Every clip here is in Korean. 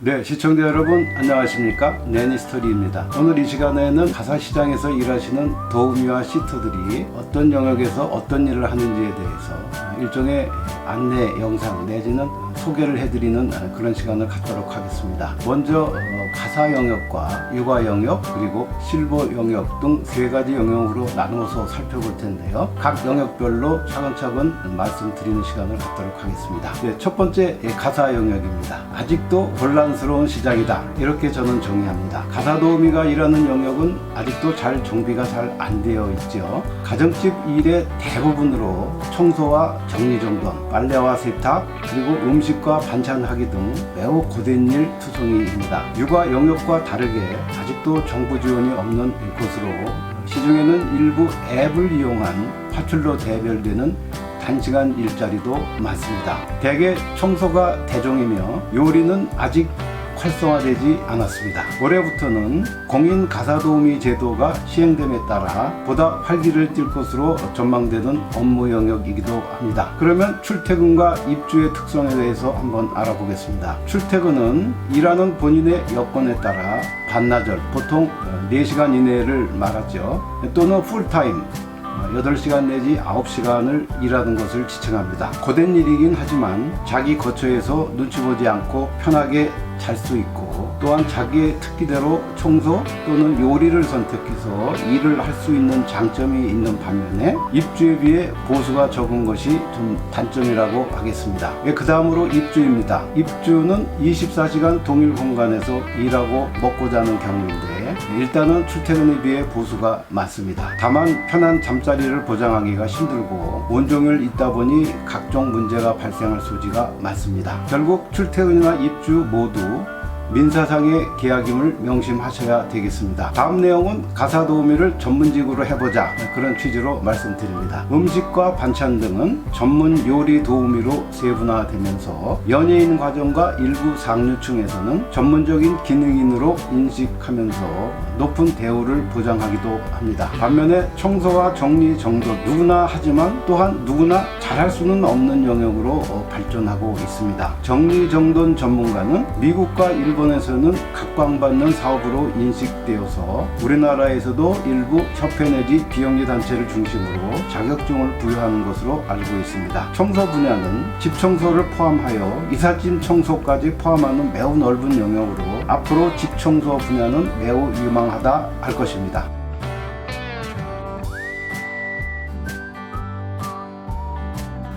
네, 시청자 여러분 안녕하십니까? 내니스토리입니다. 오늘 이 시간에는 가사시장에서 일하시는 도우미와 시터들이 어떤 영역에서 어떤 일을 하는지에 대해서 일종의 안내 영상 내지는 소개를 해드리는 그런 시간을 갖도록 하겠습니다. 먼저 가사 영역과 육아 영역 그리고 실버 영역 등 세 가지 영역으로 나누어서 살펴볼 텐데요. 각 영역별로 차근차근 말씀드리는 시간을 갖도록 하겠습니다. 네, 첫 번째 가사 영역입니다. 아직도 혼란스러운 시장이다, 이렇게 저는 정의합니다. 가사 도우미가 일하는 영역은 아직도 잘 정비가 잘 안 되어 있죠. 가정집 일의 대부분으로 청소와 정리정돈, 빨래와 세탁, 그리고 음식과 반찬하기 등 매우 고된 일 투성이입니다. 육아 영역과 다르게 아직도 정부 지원이 없는 곳으로 시중에는 일부 앱을 이용한 파출로 대별되는 단시간 일자리도 많습니다. 대개 청소가 대종이며 요리는 아직 활성화되지 않았습니다. 올해부터는 공인 가사도우미 제도가 시행됨에 따라 보다 활기를 띨 것으로 전망되는 업무 영역이기도 합니다. 그러면 출퇴근과 입주의 특성에 대해서 한번 알아보겠습니다. 출퇴근은 일하는 본인의 여건에 따라 반나절, 보통 4시간 이내를 말하죠. 또는 풀타임, 8시간 내지 9시간을 일하는 것을 지칭합니다. 고된 일이긴 하지만 자기 거처에서 눈치 보지 않고 편하게 잘 수 있고, 또한 자기의 특기대로 청소 또는 요리를 선택해서 일을 할 수 있는 장점이 있는 반면에 입주에 비해 보수가 적은 것이 좀 단점이라고 하겠습니다. 그 다음으로 입주입니다. 입주는 24시간 동일 공간에서 일하고 먹고 자는 경우인데 일단은 출퇴근에 비해 보수가 많습니다. 다만 편한 잠자리를 보장하기가 힘들고 온종일 있다 보니 각종 문제가 발생할 소지가 많습니다. 결국 출퇴근이나 입주 모두 민사상의 계약임을 명심하셔야 되겠습니다. 다음 내용은 가사 도우미를 전문직으로 해보자, 그런 취지로 말씀드립니다. 음식과 반찬 등은 전문 요리 도우미로 세분화되면서 연예인 과정과 일부 상류층에서는 전문적인 기능인으로 인식하면서 높은 대우를 보장하기도 합니다. 반면에 청소와 정리 정돈 누구나 하지만 또한 누구나 잘할 수는 없는 영역으로 발전하고 있습니다. 정리 정돈 전문가는 미국과 일본에서는 각광받는 사업으로 인식되어서 우리나라에서도 일부 협회 내지 비영리 단체를 중심으로 자격증을 부여하는 것으로 알고 있습니다. 청소 분야는 집 청소를 포함하여 이삿짐 청소까지 포함하는 매우 넓은 영역으로 앞으로 집 청소 분야는 매우 유망하다 할 것입니다.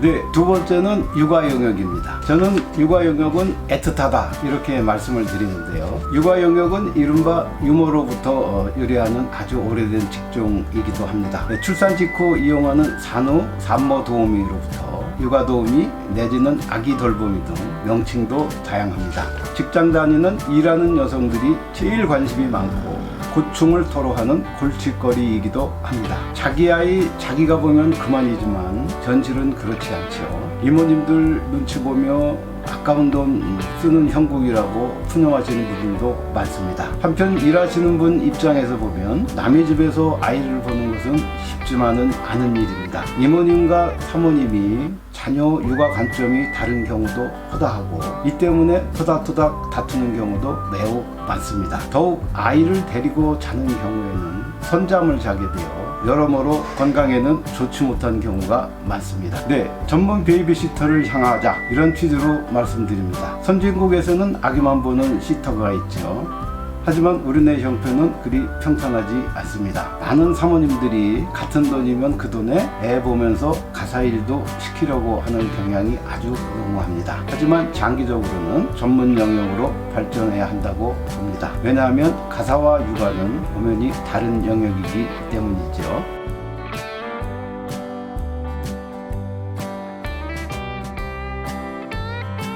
네, 두 번째는 육아 영역입니다. 저는 육아 영역은 애틋하다, 이렇게 말씀을 드리는데요. 육아 영역은 이른바 유모로부터 유래하는 아주 오래된 직종이기도 합니다. 출산 직후 이용하는 산후, 산모 도우미로부터 육아 도우미 내지는 아기 돌보미 등 명칭도 다양합니다. 직장 다니는 일하는 여성들이 제일 관심이 많고 고충을 토로하는 골칫거리이기도 합니다. 자기 아이 자기가 보면 그만이지만 현실은 그렇지 않죠. 이모님들 눈치 보며 아까운 돈 쓰는 형국이라고 푸념하시는 분들도 많습니다. 한편 일하시는 분 입장에서 보면 남의 집에서 아이를 보는 것은 쉽지만은 않은 일입니다. 이모님과 사모님이 자녀 육아 관점이 다른 경우도 허다하고 이 때문에 토닥토닥 다투는 경우도 매우 많습니다. 더욱 아이를 데리고 자는 경우에는 선잠을 자게 되어 여러모로 건강에는 좋지 못한 경우가 많습니다. 네, 전문 베이비시터를 향하자, 이런 취지로 말씀드립니다. 선진국에서는 아기만 보는 시터가 있죠. 하지만 우리네 형편은 그리 평탄하지 않습니다. 많은 사모님들이 같은 돈이면 그 돈에 애 보면서 가사일도 시키려고 하는 경향이 아주 농후합니다. 하지만 장기적으로는 전문 영역으로 발전해야 한다고 봅니다. 왜냐하면 가사와 육아는 엄연히 다른 영역이기 때문이죠.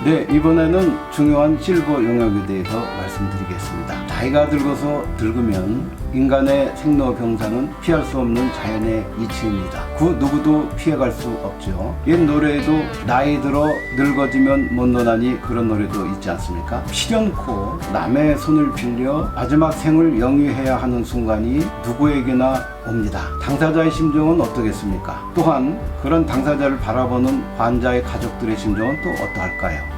네, 이번에는 중요한 실버 영역에 대해서 말씀드리겠습니다. 나이가 들고서 늙으면 인간의 생로병사는 피할 수 없는 자연의 이치입니다. 그 누구도 피해갈 수 없죠. 옛 노래에도 나이 들어 늙어지면 못 노나니, 그런 노래도 있지 않습니까? 필연코 남의 손을 빌려 마지막 생을 영위해야 하는 순간이 누구에게나 옵니다. 당사자의 심정은 어떠겠습니까? 또한 그런 당사자를 바라보는 환자의 가족들의 심정은 또 어떠할까요?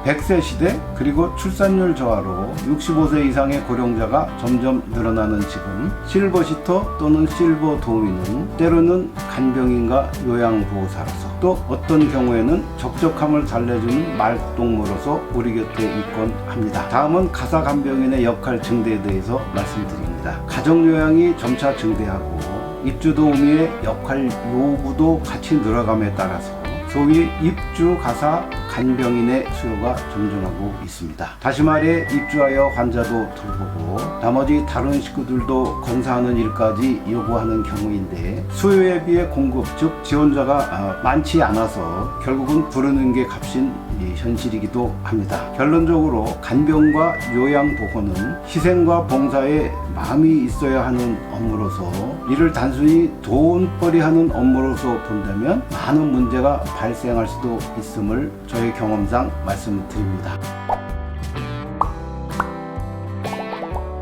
100세 시대 그리고 출산율 저하로 65세 이상의 고령자가 점점 늘어나는 지금 실버시터 또는 실버 도우미는 때로는 간병인과 요양보호사로서 또 어떤 경우에는 적적함을 달래주는 말동무로서 우리 곁에 있곤 합니다. 다음은 가사 간병인의 역할 증대에 대해서 말씀드립니다. 가정요양이 점차 증대하고 입주 도우미의 역할 요구도 같이 늘어감에 따라서 소위 입주 가사 간병인의 수요가 점증하고 있습니다. 다시 말해 입주하여 환자도 돌보고 나머지 다른 식구들도 건사하는 일까지 요구하는 경우인데 수요에 비해 공급 즉 지원자가 많지 않아서 결국은 부르는 게 값인 현실이기도 합니다. 결론적으로 간병과 요양보호는 희생과 봉사에 마음이 있어야 하는 업무로서 이를 단순히 돈벌이 하는 업무로서 본다면 많은 문제가 발생할 수도 있음을 저의 경험상 말씀드립니다.